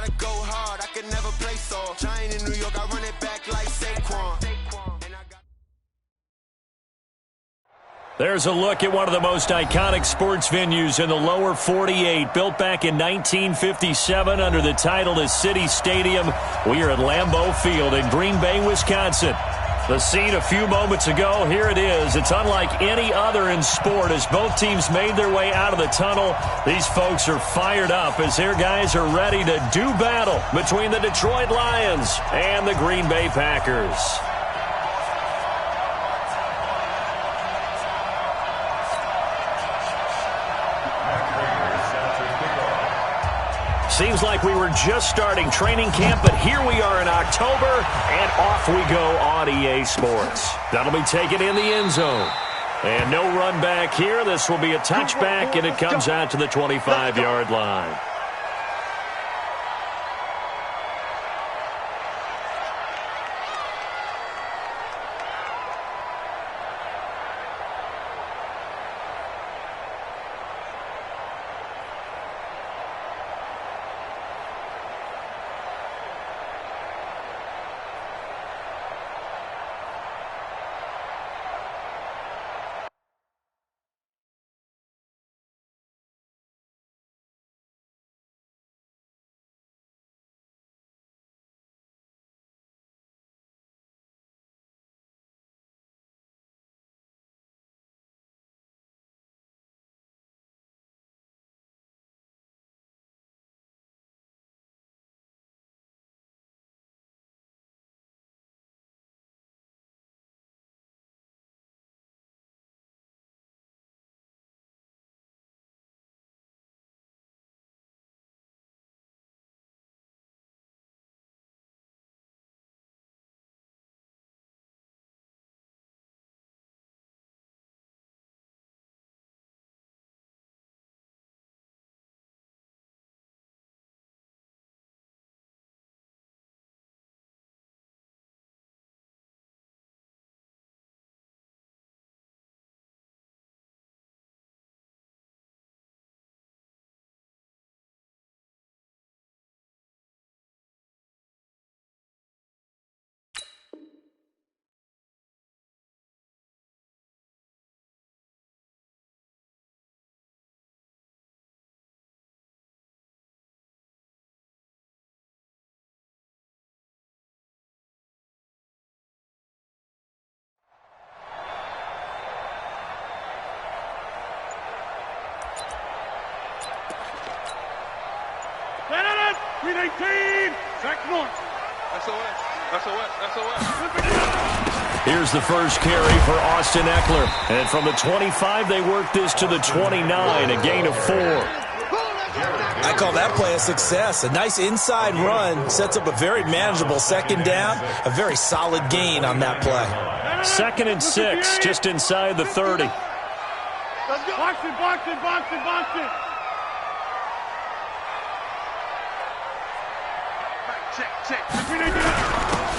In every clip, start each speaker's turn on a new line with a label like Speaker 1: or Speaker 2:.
Speaker 1: gotta go hard. I can never play soft. Giant in New York, I run it back like Saquon.
Speaker 2: There's a look at one of the most iconic sports venues in the lower 48. Built back in 1957 under the title of City Stadium. We are at Lambeau Field in Green Bay, Wisconsin. The scene a few moments ago, here it is. It's unlike any other in sport as both teams made their way out of the tunnel. These folks are fired up as their guys are ready to do battle between the Detroit Lions and the Green Bay Packers. Seems like we were just starting training camp, but here we are in October, and off we go on EA Sports. That'll be taken in the end zone. And no run back here. This will be a touchback, and it comes out to the 25-yard line. Here's the first carry for Austin Eckler. And from the 25, they work this to the 29, a gain of 4.
Speaker 3: I call that play a success. A nice inside run sets up a very manageable second down, a very solid gain on that play.
Speaker 2: 2nd and 6, just inside the 30.
Speaker 4: Box it.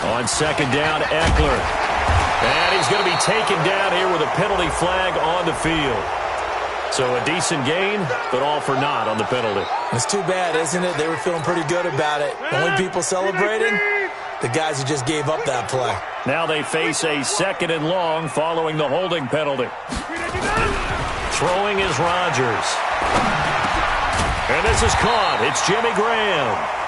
Speaker 2: On 2nd down, Eckler. And he's going to be taken down here with a penalty flag on the field. So a decent gain, but all for naught on the penalty.
Speaker 3: It's too bad, isn't it? They were feeling pretty good about it. Only people celebrating, the guys who just gave up that play.
Speaker 2: Now they face a 2nd and long following the holding penalty. Throwing is Rodgers. And this is caught. It's Jimmy Graham.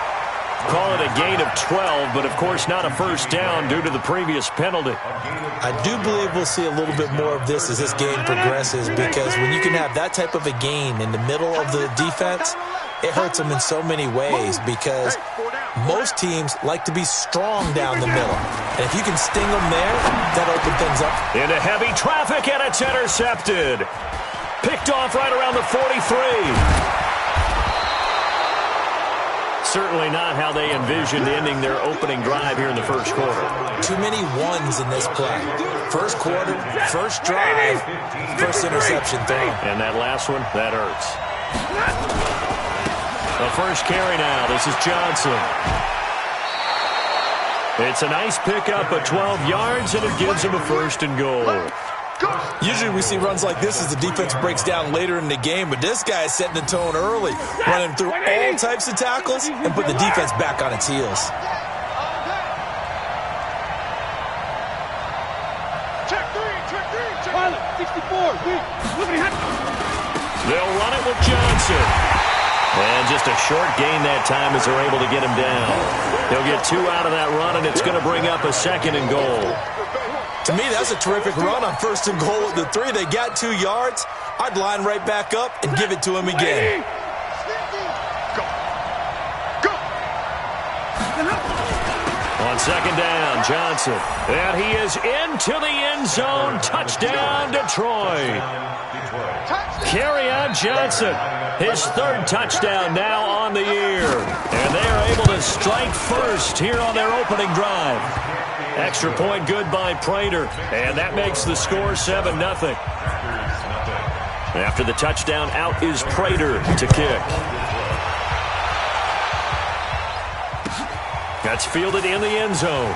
Speaker 2: Call it a gain of 12, but of course not a first down due to the previous penalty.
Speaker 3: I do believe we'll see a little bit more of this as this game progresses, because when you can have that type of a gain in the middle of the defense, it hurts them in so many ways, because most teams like to be strong down the middle. And if you can sting them there, that opens things up.
Speaker 2: Into heavy traffic, and it's intercepted. Picked off right around the 43. Certainly not how they envisioned ending their opening drive here in the first quarter.
Speaker 3: Too many ones in this play. First quarter, first drive, first interception thrown.
Speaker 2: And that last one, that hurts. The first carry now. This is Johnson. It's a nice pickup of 12 yards, and it gives him a 1st and goal.
Speaker 3: Usually we see runs like this as the defense breaks down later in the game, but this guy is setting the tone early, running through all types of tackles and put the defense back on its heels.
Speaker 4: Check three. Pilot, 64,
Speaker 2: They'll run it with Johnson. And just a short gain that time as they're able to get him down. They'll get 2 out of that run, and it's going to bring up a 2nd and goal.
Speaker 3: To me, that's a terrific run on 1st and goal at the 3. They got 2 yards. I'd line right back up and give it to him again.
Speaker 2: On 2nd down, Johnson. And he is into the end zone. Touchdown, Detroit. Kerryon Johnson, his 3rd touchdown now on the year. And they are able to strike first here on their opening drive. Extra point good by Prater, and that makes the score 7-0. After the touchdown, out is Prater to kick. That's fielded in the end zone.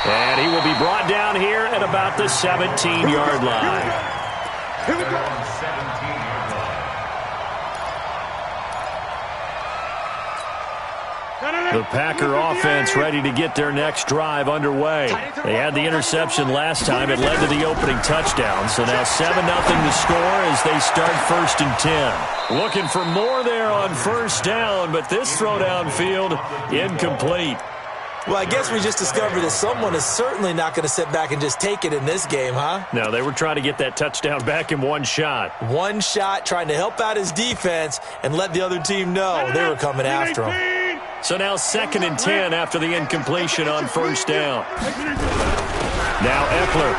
Speaker 2: And he will be brought down here at about the 17-yard line.
Speaker 4: Here we go.
Speaker 2: The Packer offense ready to get their next drive underway. They had the interception last time. It led to the opening touchdown. So now 7-0 the score as they start 1st and 10. Looking for more there on 1st down, but this throw downfield incomplete.
Speaker 3: Well, I guess we just discovered that someone is certainly not going to sit back and just take it in this game, huh?
Speaker 2: No, they were trying to get that touchdown back in one shot.
Speaker 3: One shot, trying to help out his defense and let the other team know they were coming after him.
Speaker 2: So now 2nd and 10 after the incompletion on 1st down. Now Eckler.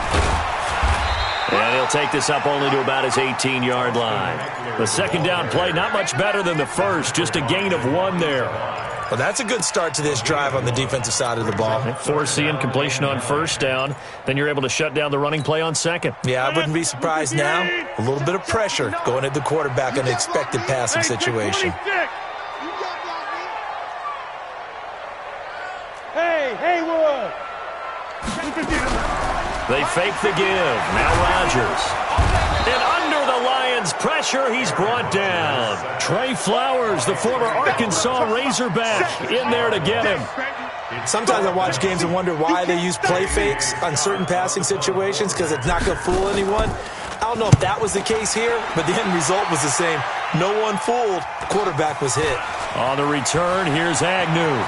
Speaker 2: And he'll take this up only to about his 18-yard line. The 2nd down play, not much better than the first, just a gain of 1 there.
Speaker 3: Well, that's a good start to this drive on the defensive side of the ball.
Speaker 2: Force the incompletion on 1st down. Then you're able to shut down the running play on 2nd.
Speaker 3: Yeah, I wouldn't be surprised now. A little bit of pressure going at the quarterback in an expected passing situation.
Speaker 4: Hey, Haywood!
Speaker 2: They fake the give. Now Rodgers. And under the Lions' pressure, he's brought down. Trey Flowers, the former Arkansas Razorback, in there to get him.
Speaker 3: Sometimes I watch games and wonder why they use play fakes on certain passing situations, because it's not going to fool anyone. I don't know if that was the case here, but the end result was the same. No one fooled. The quarterback was hit.
Speaker 2: On the return, here's Agnew.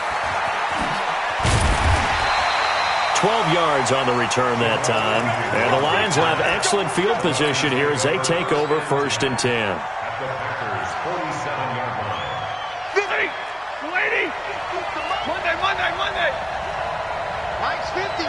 Speaker 2: 12 yards on the return that time. And the Lions will have excellent field position here as they take over 1st and 10.
Speaker 4: Monday. Mike's 50.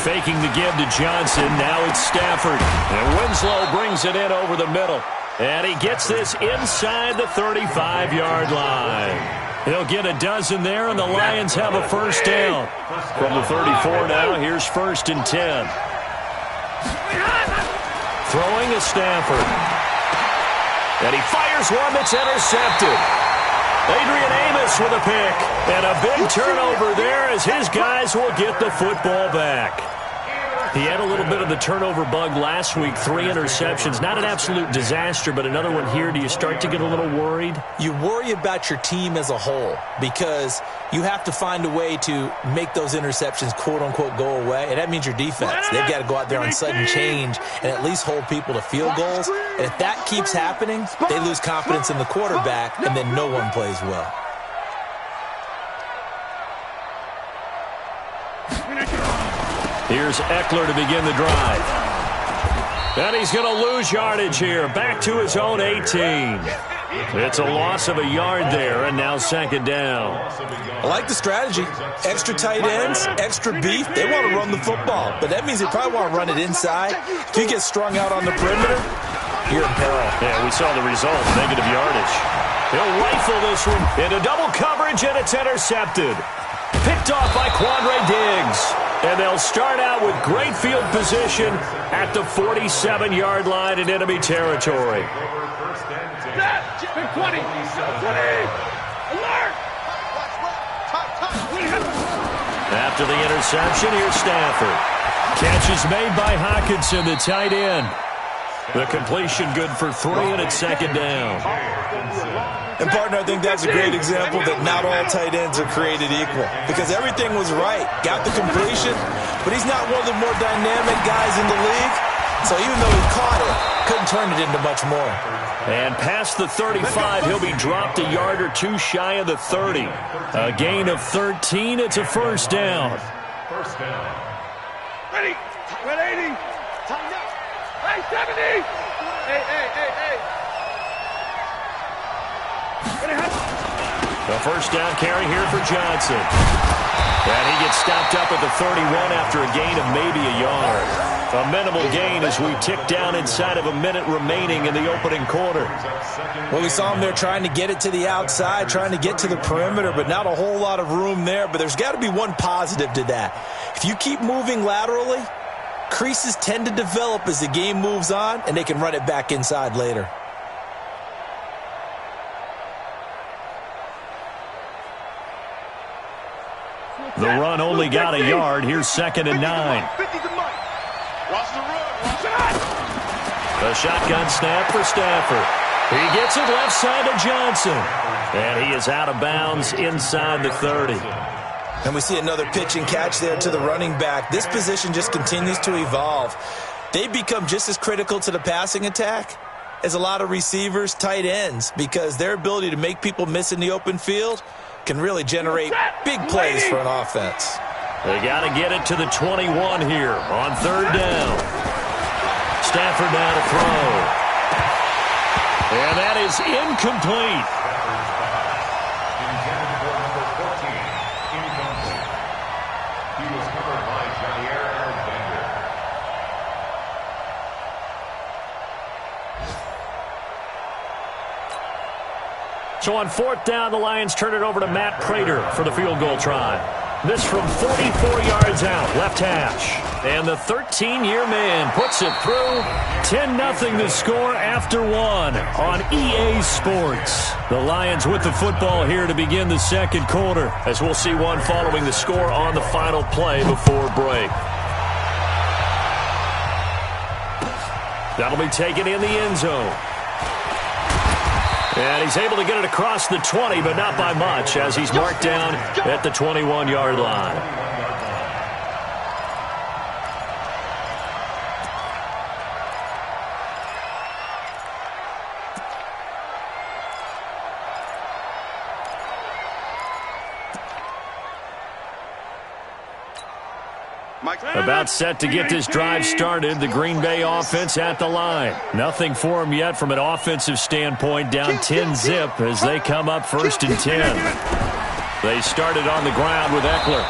Speaker 2: Faking the give to Johnson. Now it's Stafford. And Winslow brings it in over the middle. And he gets this inside the 35-yard line. He'll get a dozen there, and the Lions have a 1st down. From the 34 now, here's 1st and 10. Throwing is Stafford. And he fires one that's intercepted. Adrian Amos with a pick. And a big turnover there as his guys will get the football back. He had a little bit of the turnover bug last week, 3 interceptions. Not an absolute disaster, but another one here. Do you start to get a little worried?
Speaker 3: You worry about your team as a whole because you have to find a way to make those interceptions, quote-unquote, go away, and that means your defense. They've got to go out there on sudden change and at least hold people to field goals. And if that keeps happening, they lose confidence in the quarterback, and then no one plays well.
Speaker 2: Here's Eckler to begin the drive. And he's going to lose yardage here. Back to his own 18. It's a loss of a yard there, and now 2nd down.
Speaker 3: I like the strategy. Extra tight ends, extra beef. They want to run the football, but that means they probably want to run it inside. If you get strung out on the perimeter, you're in peril.
Speaker 2: Yeah, we saw the result, negative yardage. He'll rifle this one into double coverage, and it's intercepted. Picked off by Quandre Diggs. And they'll start out with great field position at the 47-yard line in enemy territory.
Speaker 4: Big 20. Alert!
Speaker 2: After the interception, here's Stafford. Catch is made by Hockenson, the tight end. The completion good for 3, and it's second down.
Speaker 3: And, partner, I think that's a great example that not all tight ends are created equal, because everything was right. Got the completion, but he's not one of the more dynamic guys in the league. So even though he caught it, couldn't turn it into much more.
Speaker 2: And past the 35, he'll be dropped a yard or two shy of the 30. A gain of 13. It's a first down.
Speaker 4: First down. Ready. 180. Time up. Hey, 70. Hey.
Speaker 2: The first down carry here for Johnson. And he gets stopped up at the 31 after a gain of maybe a yard. A minimal gain as we tick down inside of a minute remaining in the opening quarter.
Speaker 3: Well, we saw him there trying to get it to the outside, trying to get to the perimeter, but not a whole lot of room there. But there's got to be one positive to that. If you keep moving laterally, creases tend to develop as the game moves on, and they can run it back inside later.
Speaker 2: The run only got a yard. Here's 2nd and 9. The shotgun snap for Stafford. He gets it left side to Johnson. And he is out of bounds inside the 30.
Speaker 3: And we see another pitch and catch there to the running back. This position just continues to evolve. They become just as critical to the passing attack as a lot of receivers, tight ends, because their ability to make people miss in the open field can really generate big plays for an offense.
Speaker 2: They got to get it to the 21 here on 3rd down. Stafford now to throw. And that is incomplete.
Speaker 5: He was covered by Jair Alexander.
Speaker 2: So on 4th down, the Lions turn it over to Matt Prater for the field goal try. This from 44 yards out, left hash. And the 13-year man puts it through. 10-0 the score after 1 on EA Sports. The Lions with the football here to begin the second quarter, as we'll see one following the score on the final play before break. That'll be taken in the end zone. And he's able to get it across the 20, but not by much, as he's marked down at the 21-yard line. About set to get this drive started, the Green Bay offense at the line. Nothing for them yet from an offensive standpoint, down 10-0 as they come up 1st and 10. They started on the ground with Eckler.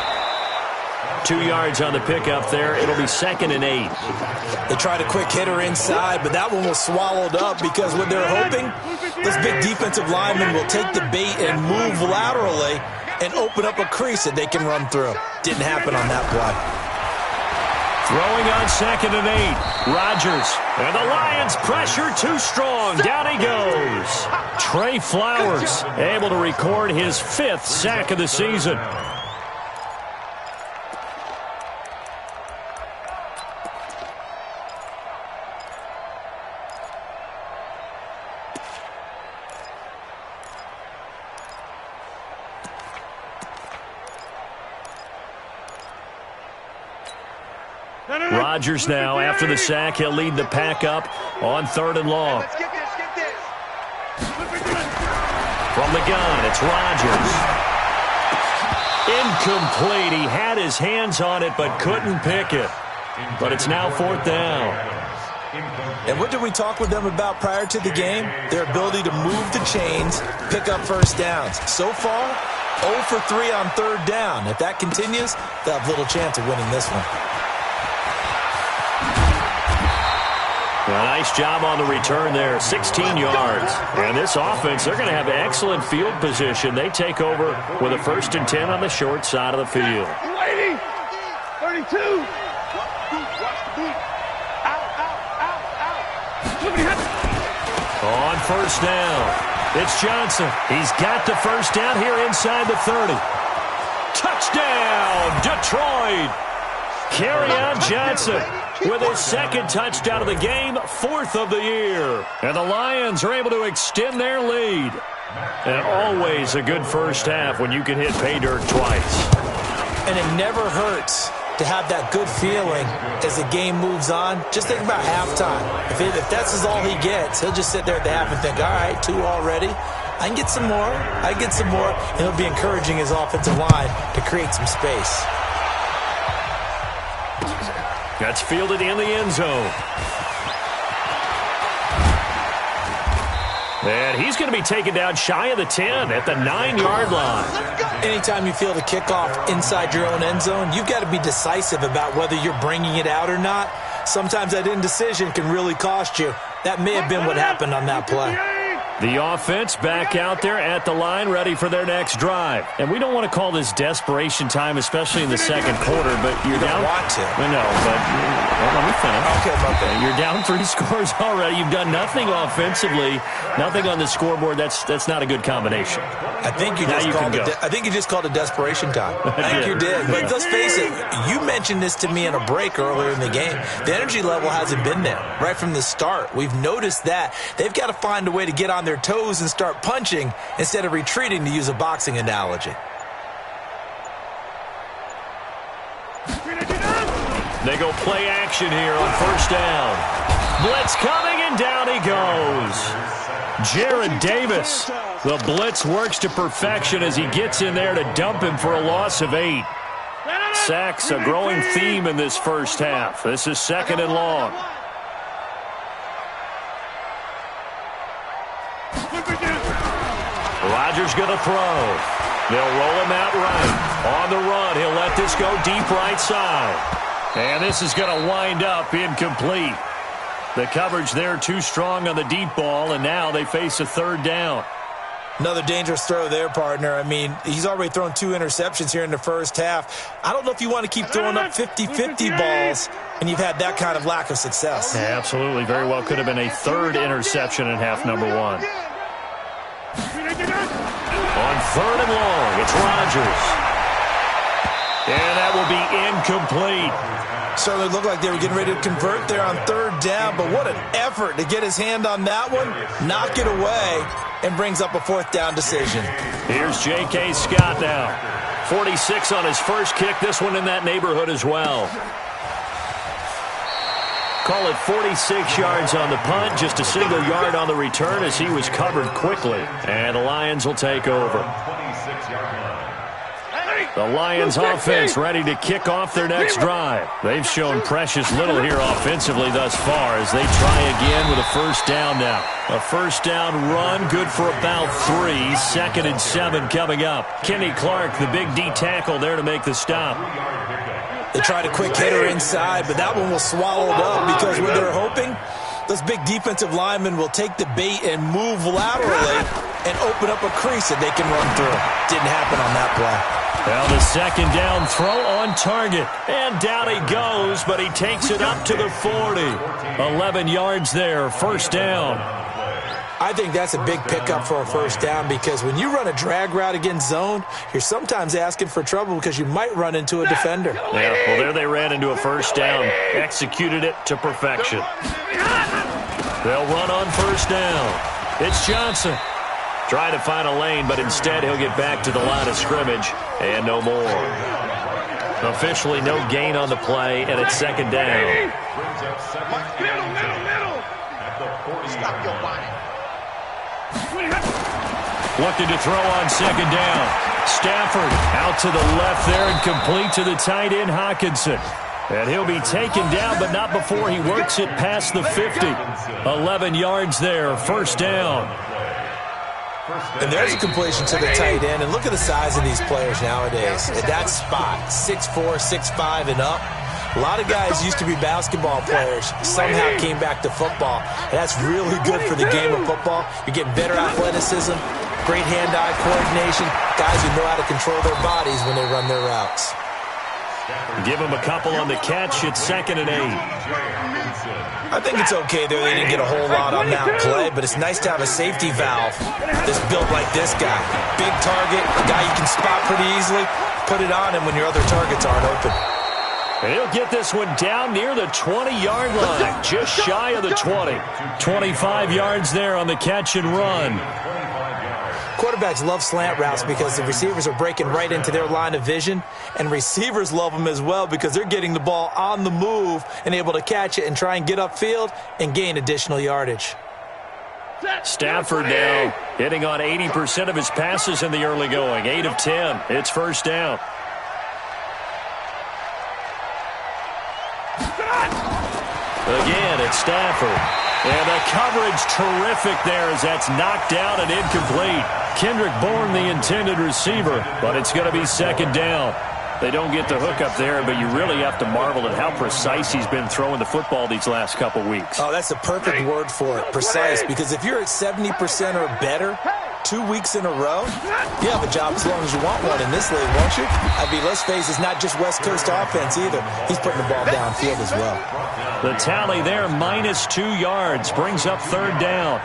Speaker 2: 2 yards on the pickup there. It'll be 2nd and 8.
Speaker 3: They tried a quick hitter inside, but that one was swallowed up because what they're hoping, this big defensive lineman will take the bait and move laterally and open up a crease that they can run through. Didn't happen on that play.
Speaker 2: Throwing on 2nd and 8. Rodgers. And the Lions pressure too strong. Down he goes. Trey Flowers able to record his 5th sack of the season. Rodgers now, after the sack, he'll lead the pack up on 3rd and long.
Speaker 4: Let's get this.
Speaker 2: From the gun, it's Rodgers. Incomplete. He had his hands on it but couldn't pick it. But it's now 4th down.
Speaker 3: And what did we talk with them about prior to the game? Their ability to move the chains, pick up first downs. So far, 0 for 3 on 3rd down. If that continues, they'll have little chance of winning this one.
Speaker 2: A nice job on the return there, 16 yards. And this offense, they're going to have excellent field position. They take over with a 1st and 10 on the short side of the field.
Speaker 4: 80, 32.
Speaker 2: On 1st down, it's Johnson. He's got the 1st down here inside the 30. Touchdown, Detroit! Kerryon Johnson with his second touchdown of the game, 4th of the year. And the Lions are able to extend their lead. And always a good first half when you can hit pay dirt twice.
Speaker 3: And it never hurts to have that good feeling as the game moves on. Just think about halftime. If that's all he gets, he'll just sit there at the half and think, all right, 2 already. I can get some more. I can get some more. And he'll be encouraging his offensive line to create some space.
Speaker 2: That's fielded in the end zone. And he's going to be taken down shy of the 10 at the 9-yard line.
Speaker 3: Anytime you feel the kickoff inside your own end zone, you've got to be decisive about whether you're bringing it out or not. Sometimes that indecision can really cost you. That may have been what happened on that play.
Speaker 2: The offense back out there at the line, ready for their next drive. And we don't want to call this desperation time, especially in the second quarter, but you're down.
Speaker 3: You don't want to.
Speaker 2: I know, but let me finish.
Speaker 3: Okay.
Speaker 2: You're down 3 scores already. You've done nothing offensively, nothing on the scoreboard. That's not a good combination.
Speaker 3: I think you just called it desperation time. I think you did. But let's face it, you mentioned this to me in a break earlier in the game. The energy level hasn't been there right from the start. We've noticed that. They've got to find a way to get on their toes and start punching instead of retreating, to use a boxing analogy.
Speaker 2: They go play action here on first down. Blitz coming, and down he goes. Jared Davis. The blitz works to perfection as he gets in there to dump him for a loss of 8. Sacks, a growing theme in this first half. This is 2nd and long. Rodgers going to throw. They'll roll him out right. On the run, he'll let this go deep right side. And this is going to wind up incomplete. The coverage there too strong on the deep ball, and now they face a 3rd down.
Speaker 3: Another dangerous throw there, partner. I mean, he's already thrown 2 interceptions here in the first half. I don't know if you want to keep throwing up 50-50 balls, and you've had that kind of lack of success.
Speaker 2: Yeah, absolutely. Very well could have been a 3rd interception in half number 1. On 3rd and long, it's Rodgers. And that will be incomplete.
Speaker 3: Certainly looked like they were getting ready to convert there on 3rd down, but what an effort to get his hand on that one, knock it away, and brings up a 4th down decision.
Speaker 2: Here's J.K. Scott now. 46 on his first kick, this one in that neighborhood as well. Call it 46 yards on the punt, just a single yard on the return as he was covered quickly. And the Lions will take over. The Lions offense ready to kick off their next drive. They've shown precious little here offensively thus far as they try again with a 1st down now. A 1st down run, good for about 3. 2nd and 7 coming up. Kenny Clark, the big D tackle there to make the stop.
Speaker 3: They tried a quick hitter inside, but that one was swallowed up because what they're hoping, those big defensive linemen will take the bait and move laterally and open up a crease that they can run through. Didn't happen on that play.
Speaker 2: Well, the 2nd down throw on target. And down he goes, but he takes it up to the 40. 11 yards there, 1st down.
Speaker 3: I think that's a big pickup for a 1st down because when you run a drag route against zone, you're sometimes asking for trouble because you might run into a defender.
Speaker 2: Yeah, well, there they ran into a 1st down. Executed it to perfection. They'll run on 1st down. It's Johnson. Try to find a lane, but instead he'll get back to the line of scrimmage, and no more. Officially no gain on the play, and it's 2nd down.
Speaker 4: Stop your whining.
Speaker 2: Looking to throw on 2nd down. Stafford out to the left there and complete to the tight end Hockenson. And he'll be taken down, but not before he works it past the 50. 11 yards there, 1st down.
Speaker 3: And there's a completion to the tight end. And look at the size of these players nowadays. At that spot, 6'4", 6'5", and up. A lot of guys used to be basketball players, somehow came back to football. And that's really good for the game of football. You're getting better athleticism, great hand-eye coordination, guys who know how to control their bodies when they run their routes.
Speaker 2: Give them a couple on the catch. It's 2nd and 8.
Speaker 3: I think it's okay there. They didn't get a whole lot on that play, but it's nice to have a safety valve that's built like this guy. Big target, a guy you can spot pretty easily. put it on him when your other targets aren't open.
Speaker 2: And he'll get this one down near the 20-yard line, just shy of the 20. 25 yards there on the catch and run.
Speaker 3: Quarterbacks love slant routes because the receivers are breaking right into their line of vision, and receivers love them as well because they're getting the ball on the move and able to catch it and try and get upfield and gain additional yardage.
Speaker 2: Stafford now hitting on 80% of his passes in the early going. 8 of 10. It's first down. Again, it's Stafford. And the coverage terrific there as that's knocked down and incomplete. Kendrick Bourne, the intended receiver, but it's going to be second down. They don't get the hook up there, but you really have to marvel at how precise he's been throwing the football these last couple weeks.
Speaker 3: Oh, that's the perfect word for it, precise, because if you're at 70% or better 2 weeks in a row, you have a job as long as you want one in this league, won't you? I mean, let's face it, it's not just West Coast offense either. He's putting the ball downfield as well.
Speaker 2: The tally there, -2 yards, brings up third down.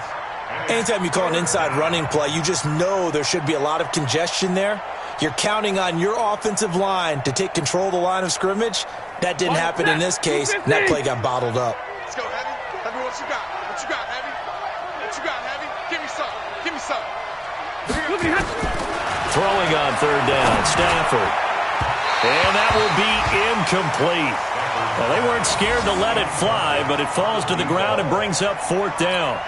Speaker 3: Anytime you call an inside running play, you just know there should be a lot of congestion there. You're counting on your offensive line to take control of the line of scrimmage. That didn't happen in this case, and that play got bottled up.
Speaker 4: Let's go, Heavy. Heavy, what you got? What you got, Heavy? What you got, Heavy? Give me some. Give me some.
Speaker 2: Throwing on third down, Stafford. And that will be incomplete. Well, they weren't scared to let it fly, but it falls to the ground and brings up fourth down.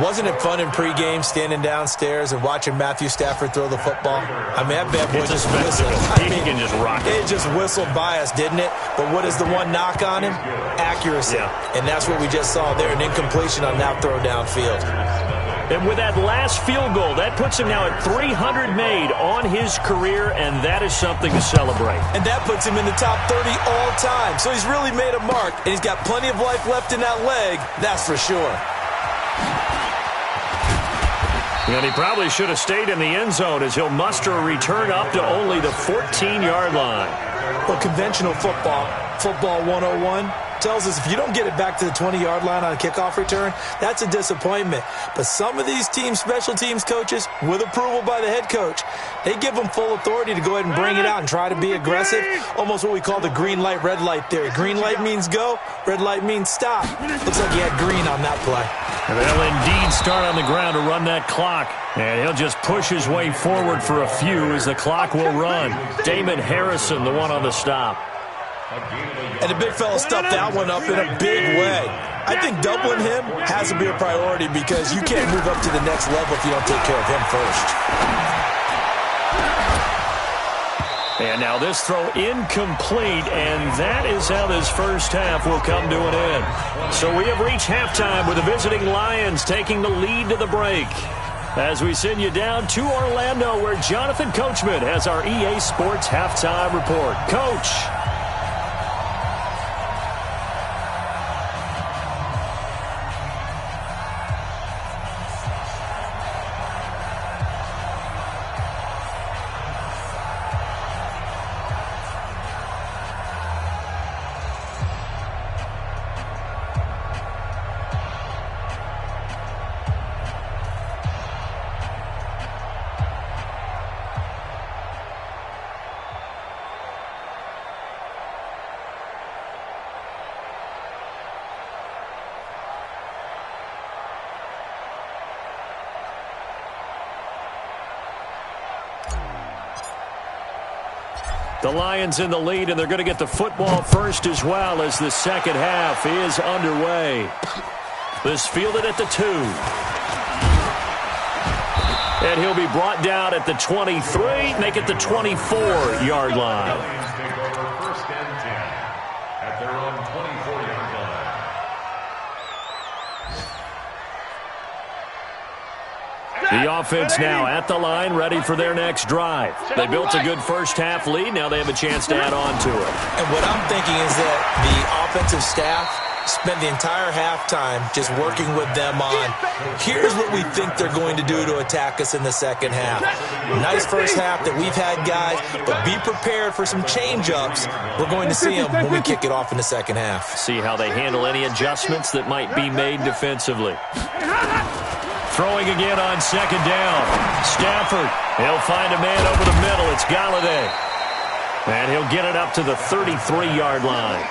Speaker 3: Wasn't it fun in pregame standing downstairs and watching Matthew Stafford throw the football? I mean, that bad boy just whistled.
Speaker 2: He can just rock it.
Speaker 3: It just whistled by us, didn't it? But what is the one knock on him? Accuracy.
Speaker 2: Yeah.
Speaker 3: And that's what we just saw there, an incompletion on that throw downfield.
Speaker 2: And with that last field goal, that puts him now at 300 made on his career, and that is something to celebrate.
Speaker 3: And that puts him in the top 30 all time. So he's really made a mark, and he's got plenty of life left in that leg, that's for sure.
Speaker 2: And he probably should have stayed in the end zone as he'll muster a return up to only the 14-yard line.
Speaker 3: Well, conventional football 101, tells us if you don't get it back to the 20-yard line on a kickoff return, that's a disappointment. But some of these team special teams coaches, with approval by the head coach, they give them full authority to go ahead and bring it out and try to be aggressive, almost what we call the green light, red light theory. Green light means go, red light means stop. Looks like he had green on that play.
Speaker 2: And they'll indeed start on the ground to run that clock. And he'll just push his way forward for a few as the clock will run. Damon Harrison, the one on the stop.
Speaker 3: And the big fella stuffed that one up in a big way. I think doubling him has to be a priority because you can't move up to the next level if you don't take care of him first.
Speaker 2: And now this throw incomplete, and that is how this first half will come to an end. So we have reached halftime with the visiting Lions taking the lead to the break. As we send you down to Orlando, where Jonathan Coachman has our EA Sports halftime report. Coach. The Lions in the lead, and they're going to get the football first as well as the second half is underway. This fielded at the 2. And he'll be brought down at the 23, make it the 24-yard line.
Speaker 5: First and 10 at their own 24-yard line.
Speaker 2: The offense now at the line, ready for their next drive. They built a good first-half lead. Now they have a chance to add on to it.
Speaker 3: And what I'm thinking is that the offensive staff spent the entire halftime just working with them on, here's what we think they're going to do to attack us in the second half. Nice first half that we've had, guys, but be prepared for some change-ups. We're going to see them when we kick it off in the second half.
Speaker 2: See how they handle any adjustments that might be made defensively. Throwing again on second down. Stafford, he'll find a man over the middle. It's Galladay. And he'll get it up to the 33-yard line.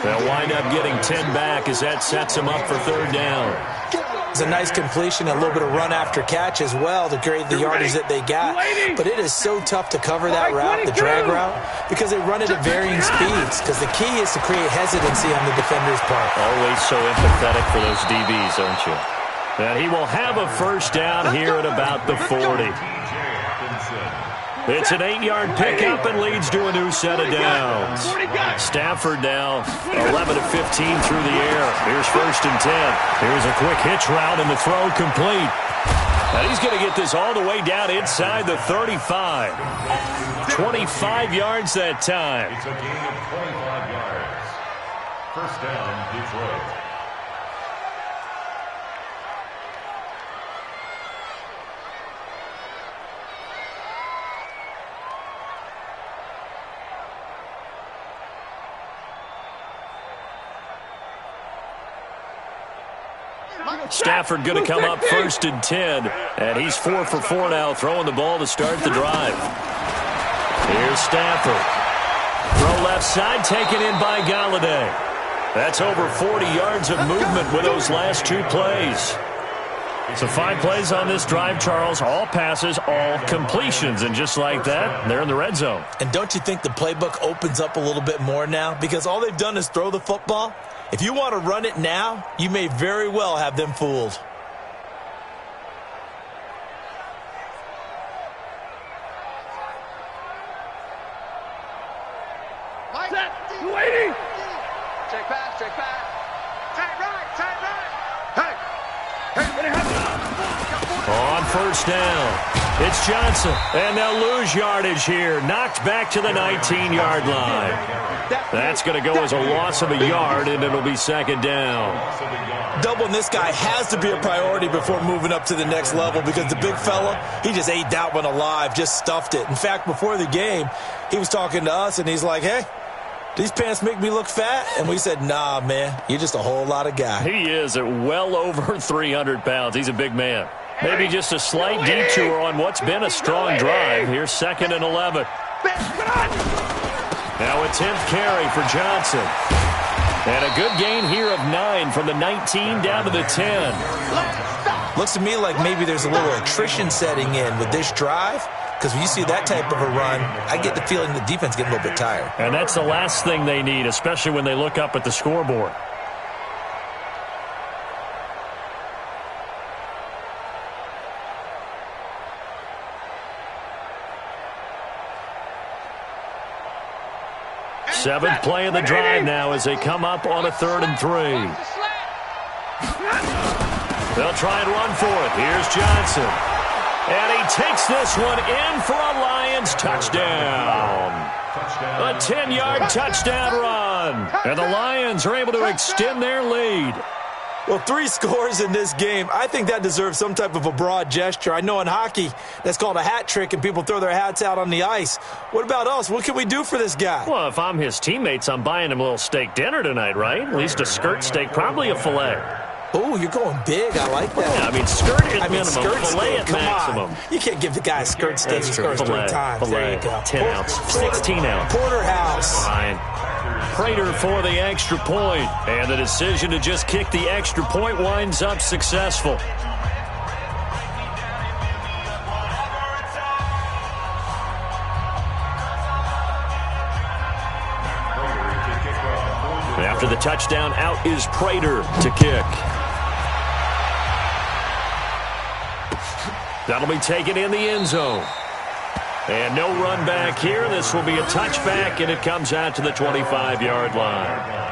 Speaker 2: They'll wind up getting 10 back as that sets him up for third down.
Speaker 3: It's a nice completion, a little bit of run after catch as well to create the yardage that they got. But it is so tough to cover that route, the drag route, because they run it at varying speeds. Because the key is to create hesitancy on the defender's part.
Speaker 2: Always so empathetic for those DBs, aren't you? And he will have a first down here at about the 40. It's an 8-yard pickup and leads to a new set of downs. Stafford now 11 of 15 through the air. Here's first and 10. Here's a quick hitch route and the throw complete. And he's going to get this all the way down inside the 35. 25 yards that time.
Speaker 5: It's a gain of 25 yards. First down, Detroit.
Speaker 2: Stafford going to come up first and 10. And he's 4 for 4 now, throwing the ball to start the drive. Here's Stafford. Throw left side, taken in by Galladay. That's over 40 yards of movement with those last 2 plays. So 5 plays on this drive, Charles. All passes, all completions. And just like that, they're in the red zone.
Speaker 3: And don't you think the playbook opens up a little bit more now? Because all they've done is throw the football. If you want to run it now, you may very well have them fooled.
Speaker 4: Mike, waiting. Check pass, check pass. Tight right, tight right. Hey,
Speaker 2: on first down, it's Johnson, and they'll lose yardage here. Knocked back to the 19-yard line. That's going to go as a loss of a yard, and it'll be second down.
Speaker 3: Doubling this guy has to be a priority before moving up to the next level because the big fella, he just ate that one alive, just stuffed it. In fact, before the game, he was talking to us, and he's like, hey, these pants make me look fat? And we said, nah, man, you're just a whole lot of guy.
Speaker 2: He is at well over 300 pounds. He's a big man. Maybe just a slight detour on what's been a strong drive. Here's second and 11. Now a 10th carry for Johnson. And a good gain here of 9 from the 19 down to the 10.
Speaker 3: Looks to me like maybe there's a little attrition setting in with this drive. Because when you see that type of a run, I get the feeling the defense getting a little bit tired.
Speaker 2: And that's the last thing they need, especially when they look up at the scoreboard. Seventh play of the drive now as they come up on a 3rd and 3. They'll try and run for it. Here's Johnson. And he takes this one in for a Lions touchdown. A 10-yard touchdown run. And the Lions are able to extend their lead.
Speaker 3: Well, 3 scores in this game. I think that deserves some type of a broad gesture. I know in hockey, that's called a hat trick, and people throw their hats out on the ice. What about us? What can we do for this guy?
Speaker 2: Well, if I'm his teammates, I'm buying him a little steak dinner tonight, right? At least a skirt steak, probably a filet.
Speaker 3: Oh, you're going big. I like that.
Speaker 2: Yeah, I mean, skirt at minimum,
Speaker 3: skirt
Speaker 2: filet
Speaker 3: steak.
Speaker 2: at maximum.
Speaker 3: You can't give the guy a skirt steak. He scores 3 times.
Speaker 2: Filet,
Speaker 3: there you go.
Speaker 2: 10 ounce, 16 ounce.
Speaker 3: Porterhouse.
Speaker 2: Fine. Prater for the extra point. And the decision to just kick the extra point winds up successful. After the touchdown, out is Prater to kick. That'll be taken in the end zone. And no run back here. This will be a touchback, and it comes out to the 25-yard line.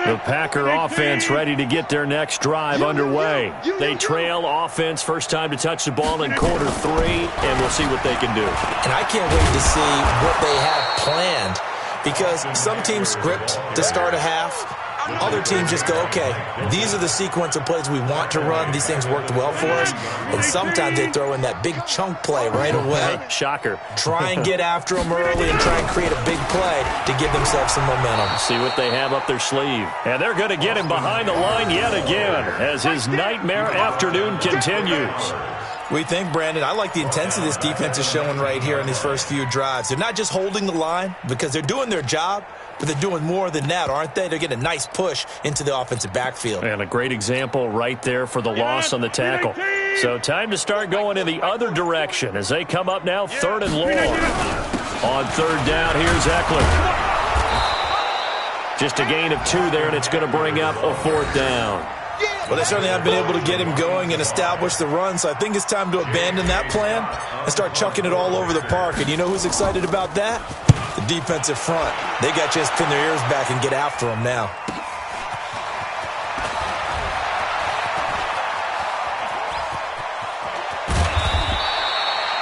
Speaker 2: The Packer offense ready to get their next drive underway. They trail offense first time to touch the ball in quarter 3, and we'll see what they can do.
Speaker 3: And I can't wait to see what they have planned because some teams script to start a half. other teams just go, okay, these are the sequence of plays we want to run. These things worked well for us. And sometimes they throw in that big chunk play right away.
Speaker 2: Shocker.
Speaker 3: Try and get after them early and try and create a big play to give themselves some momentum.
Speaker 2: See what they have up their sleeve. And they're going to get him behind the line yet again as his nightmare afternoon continues.
Speaker 3: We think, Brandon, I like the intensity this defense is showing right here in these first few drives. They're not just holding the line because they're doing their job, but they're doing more than that, aren't they? They're getting a nice push into the offensive backfield.
Speaker 2: And a great example right there for the loss on the tackle. So time to start going in the other direction as they come up now 3rd and long. On 3rd down, here's Eckler. Just a gain of 2 there, and it's going to bring up a 4th down.
Speaker 3: Well, they certainly haven't been able to get him going and establish the run, so I think it's time to abandon that plan and start chucking it all over the park. And you know who's excited about that? The defensive front. They got to just pin their ears back and get after him now.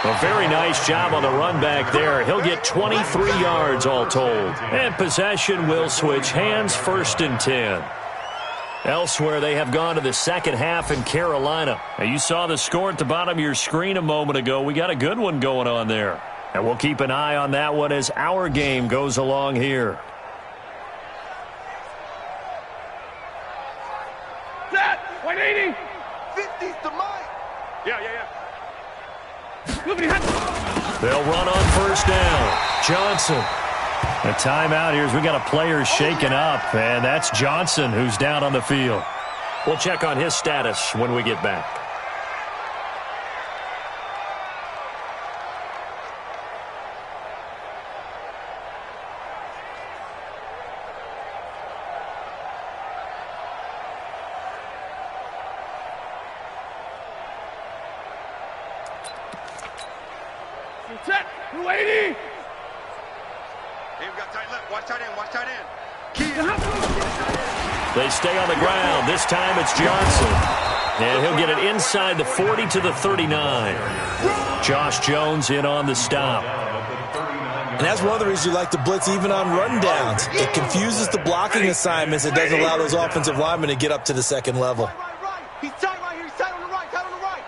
Speaker 2: A very nice job on the run back there. He'll get 23 yards all told. And possession will switch hands, 1st and 10. Elsewhere, they have gone to the second half in Carolina. Now, you saw the score at the bottom of your screen a moment ago. We got a good one going on there. And we'll keep an eye on that one as our game goes along here.
Speaker 4: Set! 180!
Speaker 1: 50's to Mike.
Speaker 4: Yeah.
Speaker 2: They'll run on 1st down. Johnson. A timeout here as we got a player shaken up, and that's Johnson who's down on the field. We'll check on his status when we get back.
Speaker 4: Set! 280!
Speaker 1: Watch tight end.
Speaker 2: They stay on the ground. This time it's Johnson. And he'll get it inside the 40 to the 39. Josh Jones in on the stop.
Speaker 3: And that's one of the reasons you like to blitz even on rundowns. It confuses the blocking assignments. It doesn't allow those offensive linemen to get up to the second level.
Speaker 1: He's tight right here. He's tight on the right.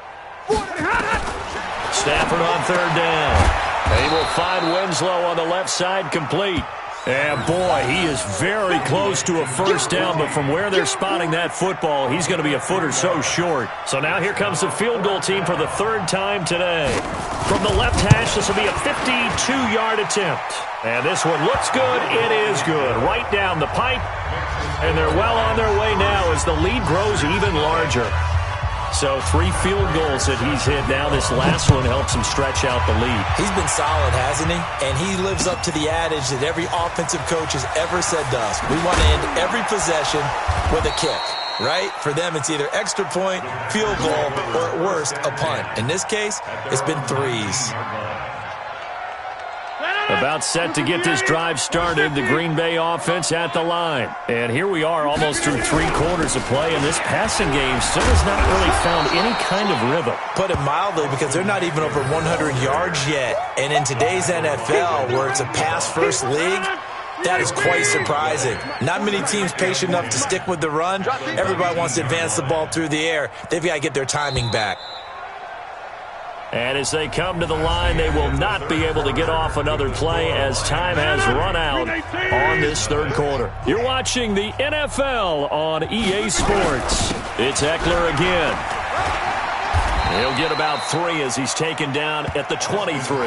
Speaker 2: Stafford on 3rd down. They will find Winslow on the left side complete. And boy, he is very close to a 1st down, but from where they're spotting that football, he's going to be a foot or so short. So now here comes the field goal team for the 3rd time today. From the left hash, this will be a 52-yard attempt. And this one looks good. It is good. Right down the pipe. And they're well on their way now as the lead grows even larger. So 3 field goals that he's hit now. This last one helps him stretch out the lead.
Speaker 3: He's been solid, hasn't he? And he lives up to the adage that every offensive coach has ever said to us. We want to end every possession with a kick, right? For them, it's either extra point, field goal, or at worst, a punt. In this case, it's been 3s.
Speaker 2: About set to get this drive started, the Green Bay offense at the line. And here we are almost through 3 quarters of play, and this passing game still has not really found any kind of rhythm.
Speaker 3: Put it mildly, because they're not even over 100 yards yet. And in today's NFL, where it's a pass-first league, that is quite surprising. Not many teams patient enough to stick with the run. Everybody wants to advance the ball through the air. They've got to get their timing back.
Speaker 2: And as they come to the line, they will not be able to get off another play as time has run out on this 3rd quarter. You're watching the NFL on EA Sports. It's Eckler again. He'll get about 3 as he's taken down at the 23.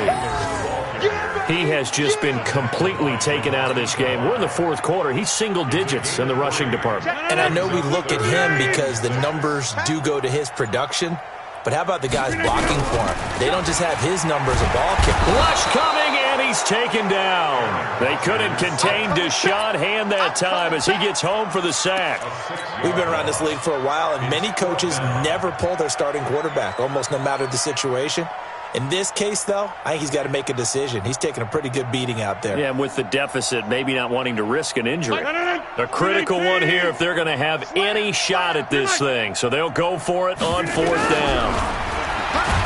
Speaker 2: He has just been completely taken out of this game. We're in the 4th quarter. He's single digits in the rushing department.
Speaker 3: And I know we look at him because the numbers do go to his production. But how about the guys blocking for him? They don't just have his numbers a ball kick.
Speaker 2: Rush coming, and he's taken down. They couldn't contain Deshaun Hand that time as he gets home for the sack.
Speaker 3: We've been around this league for a while, and many coaches never pull their starting quarterback, almost no matter the situation. In this case, though, I think he's got to make a decision. He's taking a pretty good beating out there.
Speaker 2: Yeah, and with the deficit, maybe not wanting to risk an injury. A critical one here if they're going to have any shot at this thing. So they'll go for it on 4th down.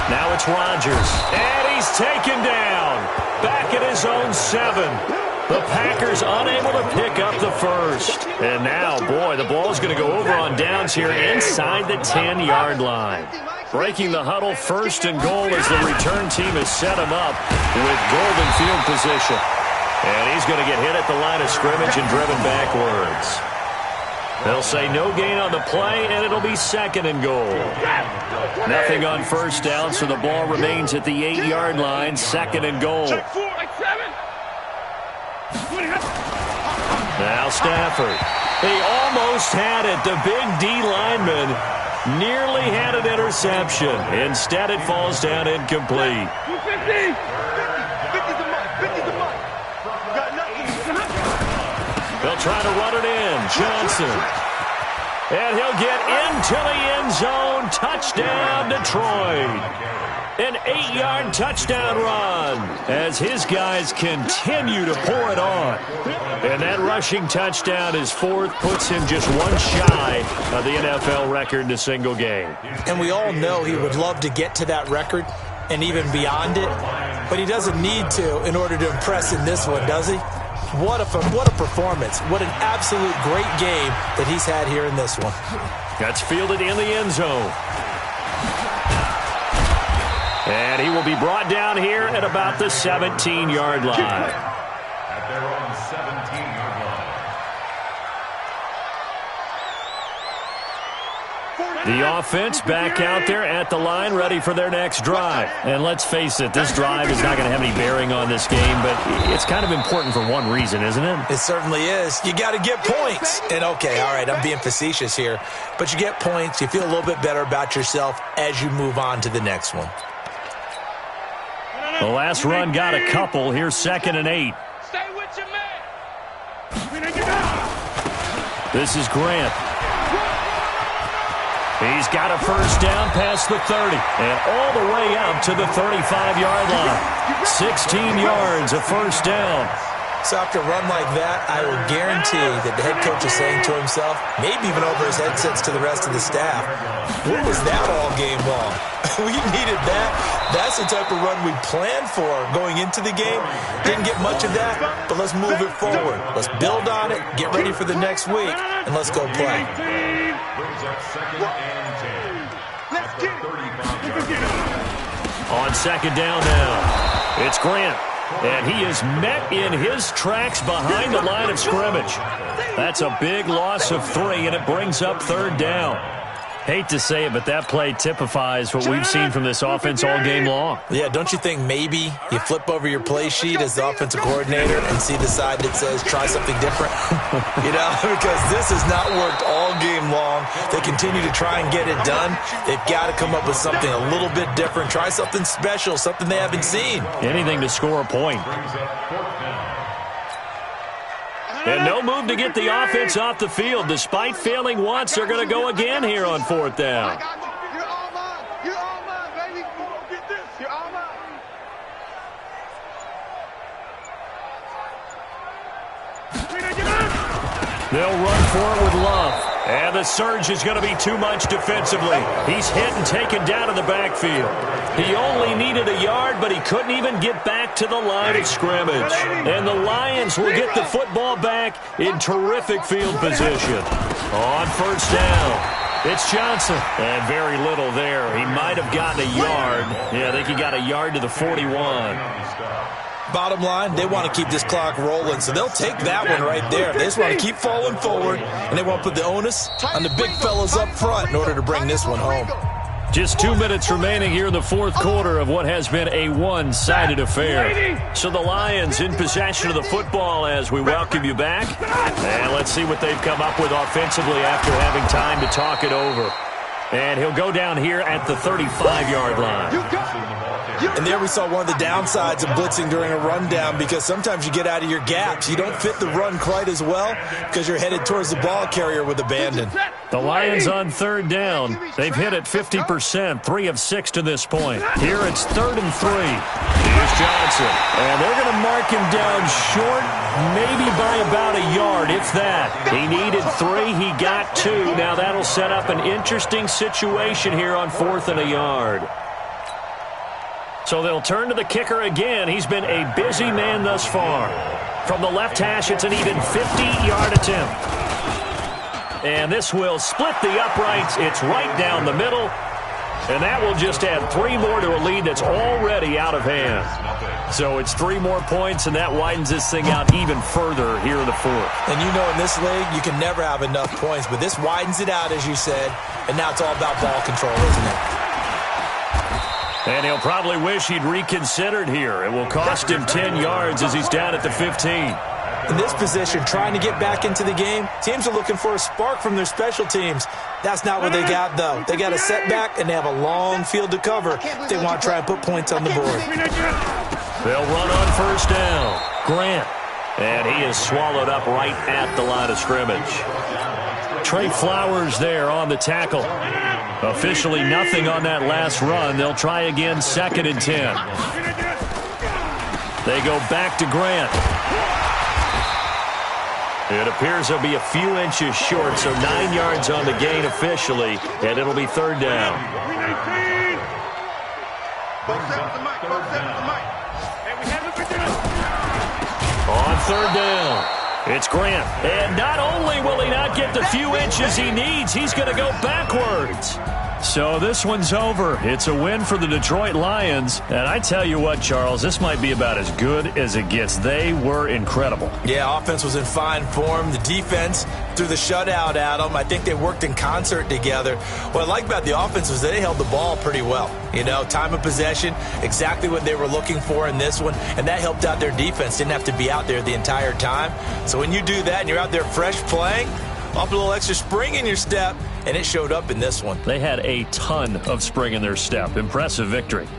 Speaker 2: Now it's Rodgers. And he's taken down. Back at his own 7. The Packers unable to pick up the first. And now, boy, the ball's going to go over on downs here inside the 10-yard line. Breaking the huddle, first and goal as the return team has set him up with golden field position. And he's going to get hit at the line of scrimmage and driven backwards. They'll say no gain on the play, and it'll be second and goal. Nothing on first down, so the ball remains at the 8-yard line, second and goal. Now Stafford. He almost had it. The big D lineman nearly had an interception. Instead, it falls down incomplete. They'll try to run it in. Johnson. And he'll get into the end zone. Touchdown, Detroit. An 8-yard touchdown run as his guys continue to pour it on. And that rushing touchdown is fourth, puts him just one shy of the NFL record in a single game.
Speaker 3: And we all know he would love to get to that record and even beyond it, but he doesn't need to in order to impress in this one, does he? What a performance. What an absolute great game that he's had here in this one.
Speaker 2: That's fielded in the end zone. And he will be brought down here at about the 17-yard line.
Speaker 5: At their own 17-yard line.
Speaker 2: The offense back out there at the line, ready for their next drive. And let's face it, this drive is not going to have any bearing on this game, but it's kind of important for one reason, isn't it?
Speaker 3: It certainly is. You got to get points. And okay, all right, I'm being facetious here, but you get points, you feel a little bit better about yourself as you move on to the next one.
Speaker 2: The last run got a couple. Here's second and 8.
Speaker 4: Stay with your man.
Speaker 2: This is Grant. He's got a first down past the 30 and all the way up to the 35-yard line. 16 yards, a first down.
Speaker 3: So after a run like that, I will guarantee that the head coach is saying to himself, maybe even over his headsets to the rest of the staff, what was that all game long? We needed that. That's the type of run we planned for going into the game. Didn't get much of that, but let's move it forward. Let's build on it, get ready for the next week, and let's go play.
Speaker 5: Brings up second and 10. Let's get it.
Speaker 2: On second down now, it's Grant. And he is met in his tracks behind the line of scrimmage. That's a big loss of 3, and it brings up third down. Hate to say it, but that play typifies what we've seen from this offense all game long.
Speaker 3: Yeah, don't you think maybe you flip over your play sheet as the offensive coordinator and see the side that says try something different? You know, because this has not worked all game long. They continue to try and get it done. They've got to come up with something a little bit different. Try something special, something they haven't seen.
Speaker 2: Anything to score a point. And no move to get the offense off the field. Despite failing once, they're going to go again here on fourth down.
Speaker 4: You're all mine. You're all mine, baby. You won't get this. You're all mine.
Speaker 2: They'll run for it with Love. And the surge is going to be too much defensively. He's hit and taken down in the backfield. He only needed a yard, but he couldn't even get back to the line of scrimmage. And the Lions will get the football back in terrific field position. On first down, it's Johnson. And very little there. He might have gotten a yard. Yeah, I think he got a yard to the 41.
Speaker 3: Bottom line, they want to keep this clock rolling, so they'll take that one right there. They just want to keep falling forward, and they want to put the onus on the big fellas up front in order to bring this one home.
Speaker 2: Just 2 minutes remaining here in the fourth quarter of what has been a one-sided affair. So the Lions in possession of the football as we welcome you back. And let's see what they've come up with offensively after having time to talk it over. And he'll go down here at the 35-yard line.
Speaker 3: And there we saw one of the downsides of blitzing during a rundown, because sometimes you get out of your gaps. You don't fit the run quite as well because you're headed towards the ball carrier with abandon.
Speaker 2: The Lions on third down. They've hit it 50%, 3 of 6 to this point. Here it's 3rd and 3. Here's Johnson. And they're going to mark him down short, maybe by about a yard, if that. He needed 3. He got 2. Now that'll set up an interesting situation here on 4th and a yard. So they'll turn to the kicker again. He's been a busy man thus far. From the left hash, it's an even 50-yard attempt. And this will split the uprights. It's right down the middle. And that will just add 3 more to a lead that's already out of hand. So it's 3 more points, and that widens this thing out even further here in the fourth.
Speaker 3: And you know in this league, you can never have enough points, but this widens it out, as you said, and now it's all about ball control, isn't it?
Speaker 2: And he'll probably wish he'd reconsidered here. It will cost him 10 yards as he's down at the 15.
Speaker 3: In this position, trying to get back into the game, teams are looking for a spark from their special teams. That's not what they got, though. They got a setback, and they have a long field to cover if they want to try and put points on the board.
Speaker 2: They'll run on first down. Grant. And he is swallowed up right at the line of scrimmage. Trey Flowers there on the tackle. Officially nothing on that last run. They'll try again, 2nd and 10. They go back to Grant. It appears they'll be a few inches short, so 9 yards on the gain officially, and it'll be 3rd down. On 3rd down, it's Grant. And not only will he not get the few inches he needs, he's going to go backwards. So this one's over. It's a win for the Detroit Lions. And I tell you what, Charles, this might be about as good as it gets. They were incredible.
Speaker 3: Yeah, offense was in fine form. The defense threw the shutout at them. I think they worked in concert together. What I like about the offense was they held the ball pretty well. You know, time of possession, exactly what they were looking for in this one. And that helped out their defense. Didn't have to be out there the entire time. So when you do that and you're out there fresh playing, up a little extra spring in your step, and it showed up in this one.
Speaker 2: They had a ton of spring in their step. Impressive victory.